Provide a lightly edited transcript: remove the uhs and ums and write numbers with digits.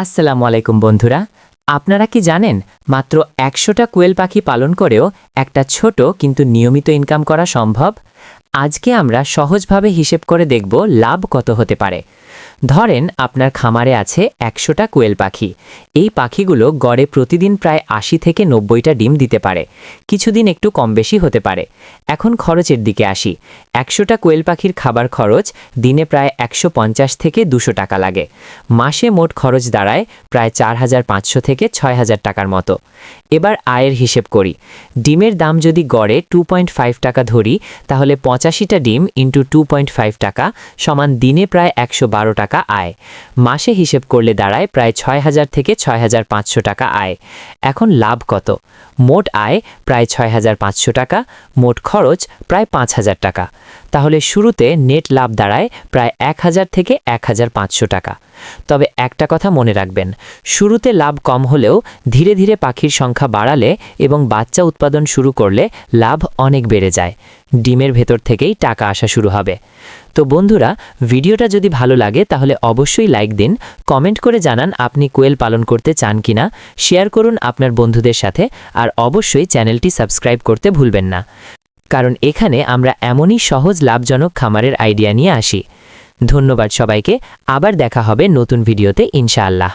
আসসালামু আলাইকুম বন্ধুরা, আপনারা কি জানেন মাত্র ১০০টা কোয়েল পাখি পালন করেও একটা ছোট কিন্তু নিয়মিত ইনকাম করা সম্ভব? আজকে আমরা সহজভাবে হিসেব করে দেখব লাভ কত হতে পারে। ধরেন আপনার খামারে আছে ১০০টা কোয়েল পাখি। এই পাখিগুলো গড়ে প্রতিদিন প্রায় ৮০ থেকে ৯০টা ডিম দিতে পারে, কিছুদিন একটু কম বেশি হতে পারে। এখন খরচের দিকে আসি। ১০০টা কোয়েল পাখির খাবার খরচ দিনে প্রায় ১৫০ থেকে ২০০ টাকা লাগে। মাসে মোট খরচ দাঁড়ায় প্রায় ৪৫০০ থেকে ৬০০০ টাকার মতো। এবার আয়ের হিসেব করি। ডিমের দাম যদি গড়ে 2.5 টাকা ধরি, তাহলে ৮৫টা ডিম ইন্টু 2.5 টাকা সমান দিনে প্রায় ১১২ টাকা আয়। মাসে হিসেব করলে দাঁড়ায় প্রায় ৬০০০ থেকে ৬৫০০ টাকা আয়। এখন লাভ কত? মোট আয় প্রায় ৬৫০০ টাকা, মোট খরচ প্রায় ৫০০০ টাকা। তাহলে শুরুতে নেট লাভ দাঁড়ায় প্রায় ১০০০ থেকে ১৫০০ টাকা। তবে একটা কথা মনে রাখবেন, শুরুতে লাভ কম হলেও ধীরে ধীরে পাখির সংখ্যা বাড়ালে এবং বাচ্চা উৎপাদন শুরু করলে লাভ অনেক বেড়ে যায়। ডিমের ভেতর থেকেই টাকা আসা শুরু হবে। তো বন্ধুরা, ভিডিওটা যদি ভালো লাগে তাহলে অবশ্যই লাইক দিন, কমেন্ট করে জানান আপনি কোয়েল পালন করতে চান কিনা, শেয়ার করুন আপনার বন্ধুদের সাথে, আর অবশ্যই চ্যানেলটি সাবস্ক্রাইব করতে ভুলবেন না, কারণ এখানে আমরা এমনই সহজ লাভজনক খামারের আইডিয়া নিয়ে আসি। ধন্যবাদ সবাইকে, আবার দেখা হবে নতুন ভিডিওতে ইনশাআল্লাহ।